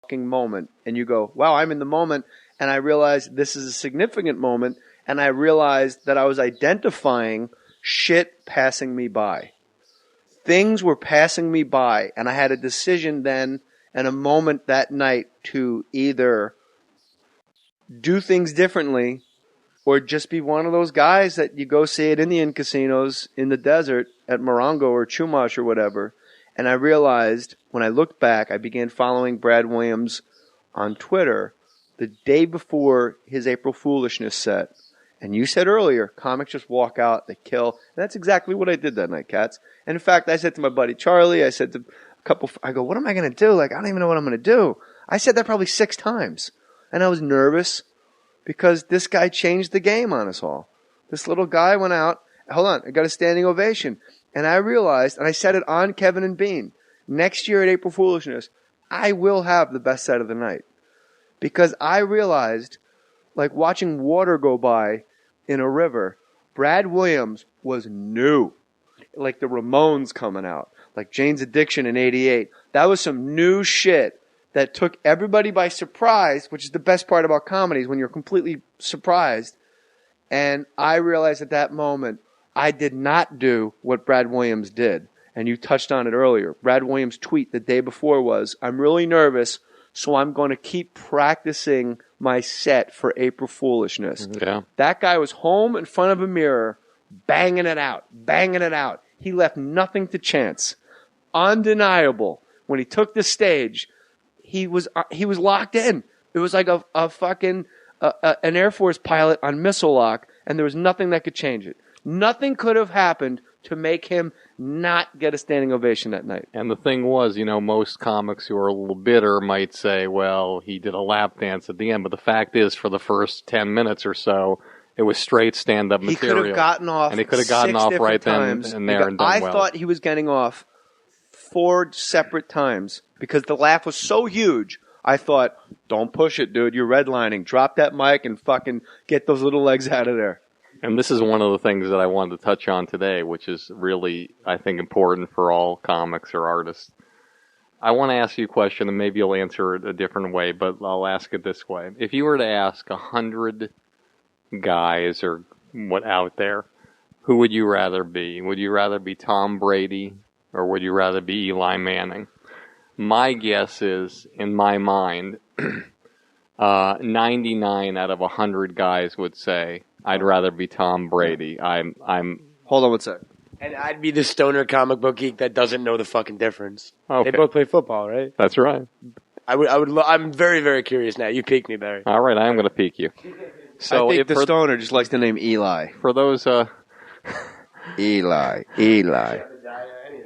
fucking moment. And you go, wow, I'm in the moment. And I realized this is a significant moment. And I realized that I was identifying shit passing me by. Things were passing me by. And I had a decision then and a moment that night to either do things differently or just be one of those guys that you go see at Indian casinos in the desert at Morongo or Chumash or whatever. And I realized when I looked back, I began following Brad Williams on Twitter the day before his April Foolishness set. And you said earlier, comics just walk out, they kill. And that's exactly what I did that night, Katz. And in fact, I said to my buddy Charlie, I said to a couple, I go, what am I going to do? Like, I don't even know what I'm going to do. I said that probably 6 times. And I was nervous because this guy changed the game on us all. This little guy went out. Hold on, I got a standing ovation. And I realized, and I said it on Kevin and Bean, next year at April Foolishness, I will have the best set of the night. Because I realized, like watching water go by in a river, Brad Williams was new. Like the Ramones coming out. Like Jane's Addiction in '88. That was some new shit that took everybody by surprise, which is the best part about comedies, when you're completely surprised. And I realized at that moment, I did not do what Brad Williams did. And you touched on it earlier. Brad Williams' tweet the day before was, I'm really nervous, so I'm going to keep practicing my set for April Foolishness. Yeah. That guy was home in front of a mirror, banging it out, banging it out. He left nothing to chance. Undeniable. When he took the stage, he was locked in. It was like a fucking an Air Force pilot on missile lock, and there was nothing that could change it. Nothing could have happened to make him not get a standing ovation that night. And the thing was, most comics who are a little bitter might say, well, he did a lap dance at the end. But the fact is, for the first 10 minutes or so, it was straight stand-up material. He could have gotten off and he could have gotten off right then and there and done I well. thought he was getting off 4 separate times because the laugh was so huge. I thought, don't push it, dude. You're redlining. Drop that mic and fucking get those little legs out of there. And this is one of the things that I wanted to touch on today, which is really, I think, important for all comics or artists. I want to ask you a question, and maybe you'll answer it a different way, but I'll ask it this way. If you were to ask 100 guys or what out there, who would you rather be? Would you rather be Tom Brady or would you rather be Eli Manning? My guess is, in my mind, 99 out of 100 guys would say, I'd rather be Tom Brady. I'm. Hold on one sec. And I'd be the stoner comic book geek that doesn't know the fucking difference. Okay. They both play football, right? That's right. I'm very, very curious now. You piqued me, Barry. All right, I am going to pique you. So I think the stoner just likes the name Eli. For those, Eli.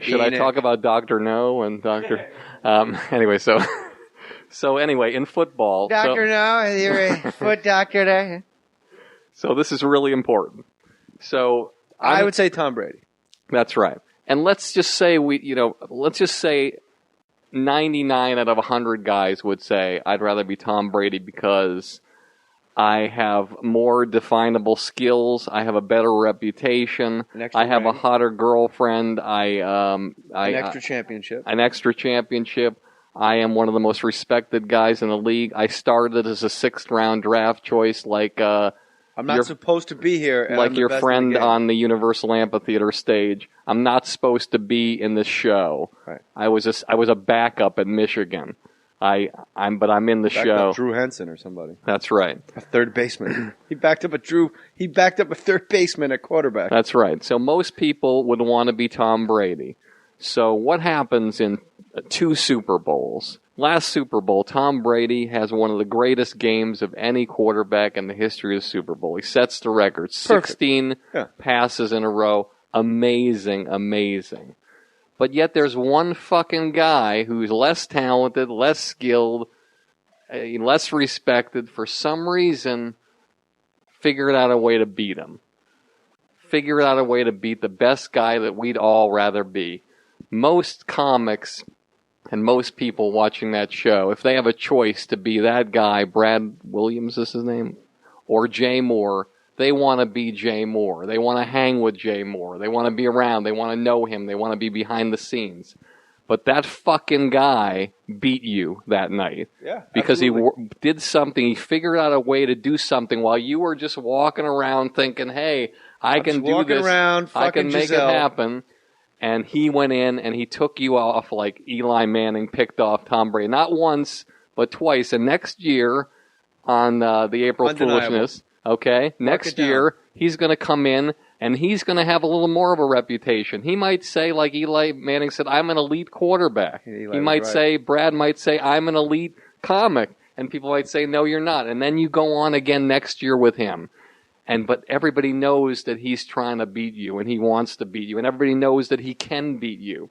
Should I talk about Dr. No and Dr. Anyway, so anyway, in football. Dr. No, you're a foot doctor there. So this is really important. So I would say Tom Brady. That's right. And let's just say 99 out of 100 guys would say I'd rather be Tom Brady because I have more definable skills. I have a better reputation. I have a hotter girlfriend. An extra championship. I am one of the most respected guys in the league. I started as a 6th round draft choice, like I'm not supposed to be here. Like your friend on the Universal Amphitheater stage. I'm not supposed to be in this show. Right. I was a backup at Michigan. But I'm in the show. Drew Henson or somebody. That's right. A third baseman. He backed up a third baseman at quarterback. That's right. So most people would want to be Tom Brady. So what happens in 2 Super Bowls? Last Super Bowl, Tom Brady has one of the greatest games of any quarterback in the history of the Super Bowl. He sets the record. 16 passes in a row. Amazing, amazing. But yet there's one fucking guy who's less talented, less skilled, less respected. For some reason, figured out a way to beat him. Figured out a way to beat the best guy that we'd all rather be. Most comics and most people watching that show, if they have a choice to be that guy, Brad Williams is his name, or Jay Mohr, they want to be Jay Mohr. They want to hang with Jay Mohr. They want to be around. They want to know him. They want to be behind the scenes. but that fucking guy beat you that night. Yeah, because absolutely. he did something. He figured out a way to do something while you were just walking around thinking, "Hey, I can just do walking this. around, I can fucking make Giselle." it happen." And he went in and he took you off like Eli Manning picked off Tom Brady. Not once, but twice. And next year, on the April Undeniable. Foolishness, okay, next year, he's going to come in and he's going to have a little more of a reputation. He might say, like Eli Manning said, "I'm an elite quarterback." Eli He was might right. say, Brad might say, "I'm an elite comic." And people might say, "No, you're not." And then you go on again next year with him. But everybody knows that he's trying to beat you and he wants to beat you, and everybody knows that he can beat you.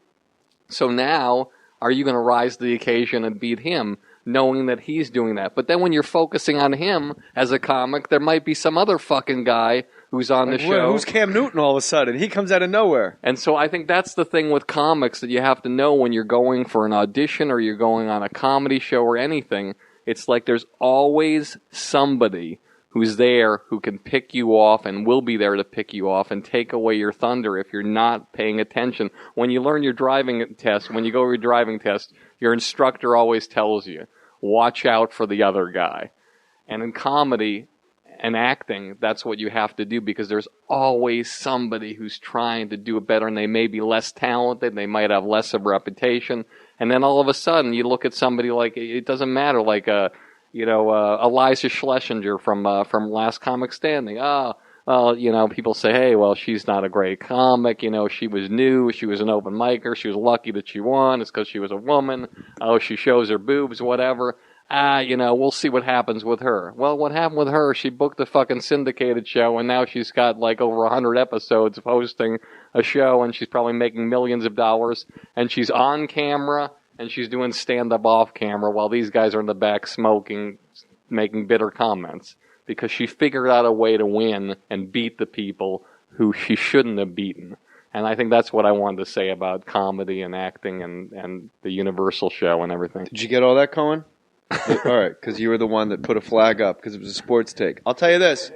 So now, are you going to rise to the occasion and beat him, knowing that he's doing that? But then when you're focusing on him as a comic, there might be some other fucking guy who's on the show. Who's Cam Newton all of a sudden? He comes out of nowhere. And so I think that's the thing with comics that you have to know when you're going for an audition or you're going on a comedy show or anything. It's like there's always somebody who's there who can pick you off and will be there to pick you off and take away your thunder if you're not paying attention. When you learn your driving test, when you go to your driving test, your instructor always tells you, watch out for the other guy. And in comedy and acting, that's what you have to do because there's always somebody who's trying to do it better and they may be less talented, they might have less of a reputation. And then all of a sudden you look at somebody like, it doesn't matter, like Eliza Schlesinger from Last Comic Standing. People say, "Hey, well, she's not a great comic. She was new. She was an open micer. She was lucky that she won. It's because she was a woman. Oh, she shows her boobs, whatever. We'll see what happens with her." Well, what happened with her? She booked a fucking syndicated show, and now she's got like over 100 episodes of hosting a show, and she's probably making millions of dollars, and she's on camera. And she's doing stand-up off camera while these guys are in the back smoking, making bitter comments. Because she figured out a way to win and beat the people who she shouldn't have beaten. And I think that's what I wanted to say about comedy and acting and the Universal show and everything. Did you get all that, Cohen? All right, because you were the one that put a flag up because it was a sports take. I'll tell you this.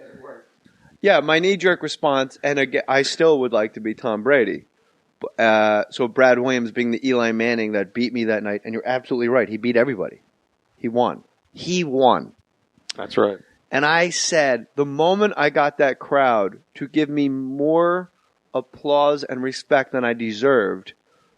Yeah, my knee-jerk response, and again, I still would like to be Tom Brady. So Brad Williams being the Eli Manning that beat me that night, and you're absolutely right. He beat everybody. He won. That's right. And I said, the moment I got that crowd to give me more applause and respect than I deserved,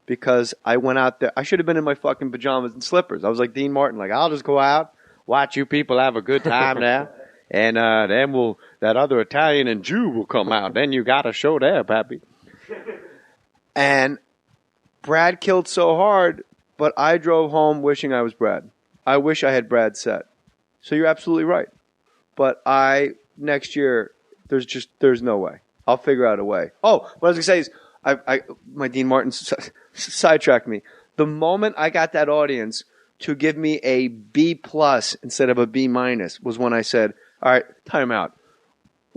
because I went out there, I should have been in my fucking pajamas and slippers. I was like Dean Martin, like, I'll just go out, watch you people have a good time now, and then that other Italian and Jew will come out. Then you got a show there, pappy. And Brad killed so hard, but I drove home wishing I was Brad. I wish I had Brad's set. So you're absolutely right. But next year, there's no way. I'll figure out a way. Oh, what I was going to say is, my Dean Martin sidetracked me. The moment I got that audience to give me a B+ instead of a B- was when I said, all right, time out.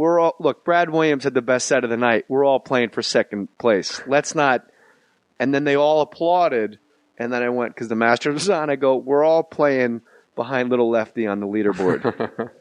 Look, Brad Williams had the best set of the night. We're all playing for second place. Let's not. And then they all applauded. And then I went, because the Masters was on, I go, we're all playing behind little Lefty on the leaderboard.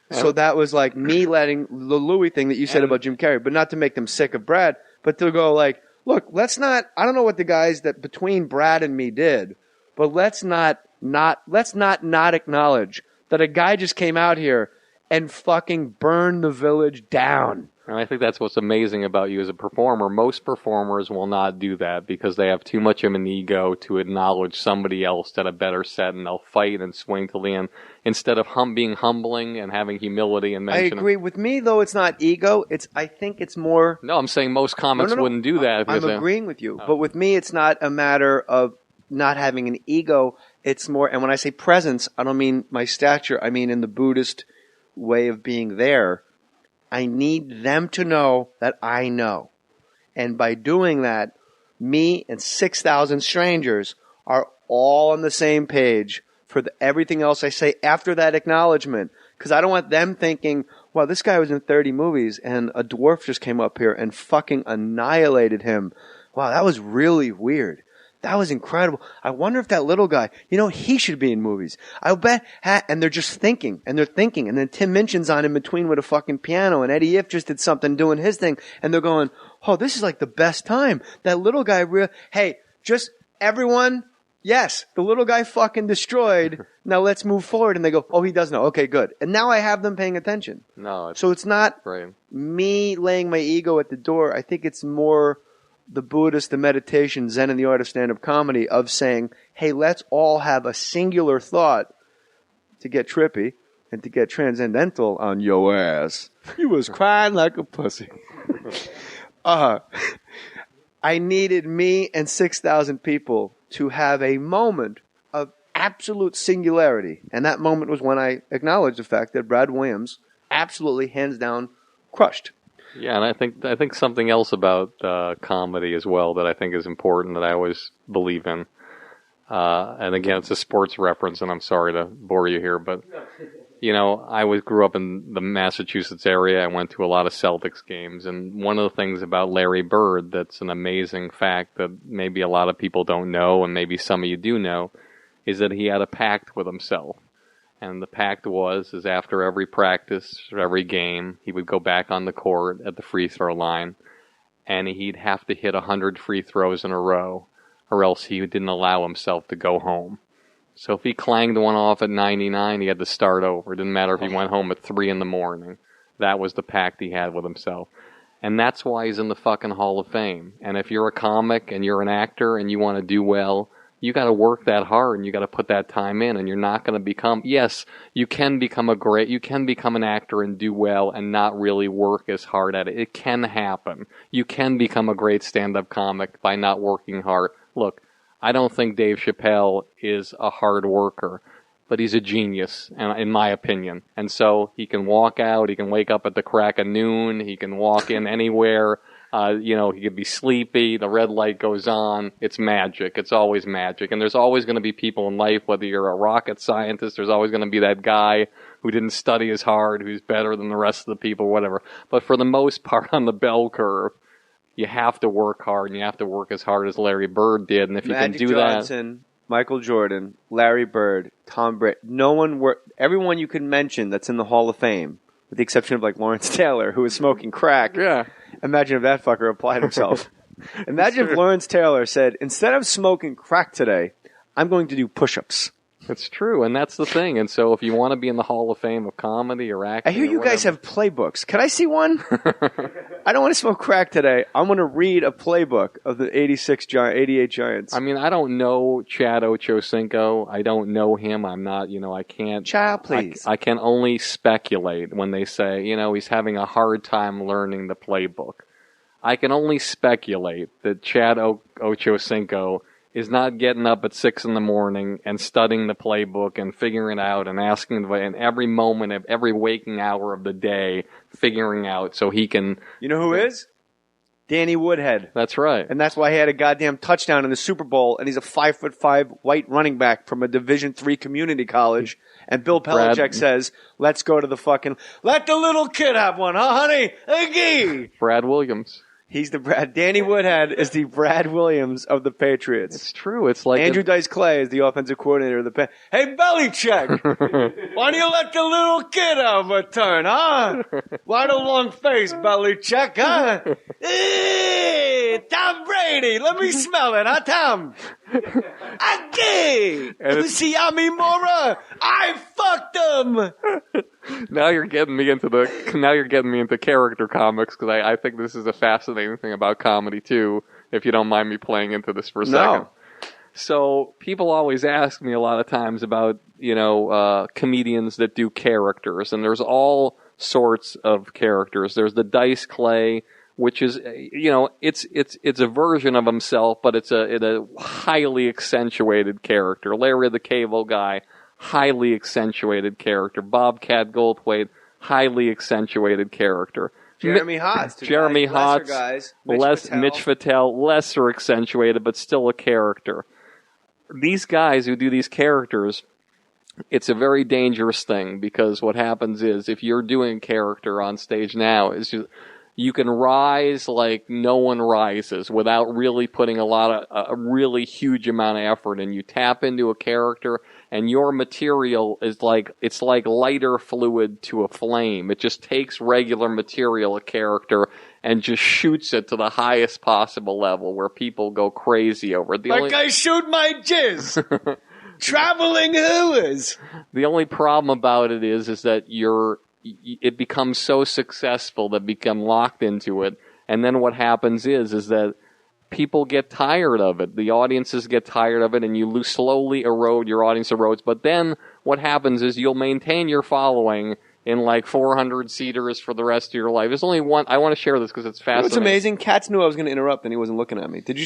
So that was like me letting the Louis thing that you said about Jim Carrey, but not to make them sick of Brad, but to go like, look, let's not, I don't know what the guys that between Brad and me did, but let's not acknowledge that a guy just came out here and fucking burn the village down. And I think that's what's amazing about you as a performer. Most performers will not do that because they have too much of an ego to acknowledge somebody else at a better set, and they'll fight and swing till the end instead of being humbling and having humility and I mentioning. agree. With me, though, it's not ego. I think it's more. No, I'm saying most comics wouldn't do that. I'm agreeing with you. But with me, it's not a matter of not having an ego. It's more, and when I say presence, I don't mean my stature. I mean in the Buddhist way of being there. I need them to know that I know. And by doing that, me and 6,000 strangers are all on the same page for everything else I say after that acknowledgement. Because I don't want them thinking, wow, this guy was in 30 movies and a dwarf just came up here and fucking annihilated him. Wow, that was really weird. That was incredible. I wonder if that little guy, he should be in movies. I bet. And they're just thinking, and they're thinking. And then Tim Minchin's on in between with a fucking piano, and Eddie If just did something doing his thing. And they're going, oh, this is like the best time. That little guy, hey, Just everyone, yes, the little guy fucking destroyed. Now let's move forward. And they go, oh, he does know. Okay, good. And now I have them paying attention. No, So it's not right. me laying my ego at the door. I think it's more the Buddhist, the meditation, Zen, and the art of stand-up comedy of saying, hey, let's all have a singular thought to get trippy and to get transcendental on your ass. You was crying like a pussy. I needed me and 6,000 people to have a moment of absolute singularity. And that moment was when I acknowledged the fact that Brad Williams absolutely, hands down, crushed. Yeah, and I think something else about comedy as well that I think is important that I always believe in. And again, it's a sports reference, and I'm sorry to bore you here, but I grew up in the Massachusetts area. I went to a lot of Celtics games, and one of the things about Larry Bird that's an amazing fact that maybe a lot of people don't know, and maybe some of you do know, is that he had a pact with himself. And the pact is after every practice or every game, he would go back on the court at the free throw line, and he'd have to hit 100 free throws in a row, or else he didn't allow himself to go home. So if he clanged one off at 99, he had to start over. It didn't matter if he went home at 3 in the morning. That was the pact he had with himself. And that's why he's in the fucking Hall of Fame. And if you're a comic and you're an actor and you want to do well, you got to work that hard and you got to put that time in, and you're not going to become, yes, you can become an actor and do well and not really work as hard at it. It can happen. You can become a great stand-up comic by not working hard. Look, I don't think Dave Chappelle is a hard worker, but he's a genius, in my opinion. And so he can walk out, he can wake up at the crack of noon, he can walk in anywhere. He could be sleepy, the red light goes on. It's magic. It's always magic. And there's always going to be people in life, whether you're a rocket scientist, there's always going to be that guy who didn't study as hard, who's better than the rest of the people, whatever. But for the most part on the bell curve, you have to work hard, and you have to work as hard as Larry Bird did. And if Magic you can do Johnson, Michael Jordan, Larry Bird, Tom Brady, everyone you can mention that's in the Hall of Fame, with the exception of like Lawrence Taylor, who was smoking crack. Yeah. Imagine if that fucker applied himself. Imagine if Lawrence Taylor said, instead of smoking crack today, I'm going to do push-ups. It's true, and that's the thing. And so if you want to be in the Hall of Fame of comedy or acting, I hear you guys have playbooks. Could I see one? I don't want to smoke crack today. I want to read a playbook of the 88 Giants. I mean, I don't know Chad Ochocinco. I don't know him. I'm not, I can't. Child, please. I can only speculate when they say, he's having a hard time learning the playbook. I can only speculate that Chad Ochocinco is not getting up at 6 in the morning and studying the playbook and figuring it out and asking in every moment of every waking hour of the day, figuring out so he can. You know who is? Danny Woodhead. That's right. And that's why he had a goddamn touchdown in the Super Bowl, and he's a 5'5" white running back from a Division III community college. And Bill Belichick says, let's go to the fucking, let the little kid have one, huh, honey? Agee! Brad Williams. He's the Danny Woodhead is the Brad Williams of the Patriots. It's true. It's like Andrew Dice Clay is the offensive coordinator of the Hey, Belichick! Why do you let the little kid have a turn, huh? Why the long face, Belichick, huh? Hey, Tom Brady, let me smell it, huh, Tom? Agee! Let me see Ami Mora. I fucked him. Now you're getting me into character comics, because I think this is a fascinating thing about comedy too, if you don't mind me playing into this for a second. So people always ask me a lot of times about, comedians that do characters, and there's all sorts of characters. There's the Dice Clay, which is, it's a version of himself, but it's a highly accentuated character. Larry the Cable Guy, highly accentuated character. Bobcat Goldthwait, highly accentuated character. Jeremy Hotz. Mitch Fattel, lesser accentuated, but still a character. These guys who do these characters, it's a very dangerous thing, because what happens is, if you're doing a character on stage now, you can rise like no one rises without really putting a really huge amount of effort in. You tap into a character, and your material is it's like lighter fluid to a flame. It just takes regular material, a character, and just shoots it to the highest possible level where people go crazy over it. I shoot my jizz. Traveling hooers. The only problem about it is that it becomes so successful that become locked into it, and then what happens is that people get tired of it. The audiences get tired of it, and you slowly erode, your audience erodes. But then what happens is you'll maintain your following in 400 seaters for the rest of your life. There's only one. I want to share this because it's fascinating. It's amazing. Katz knew I was going to interrupt, and he wasn't looking at me. Did you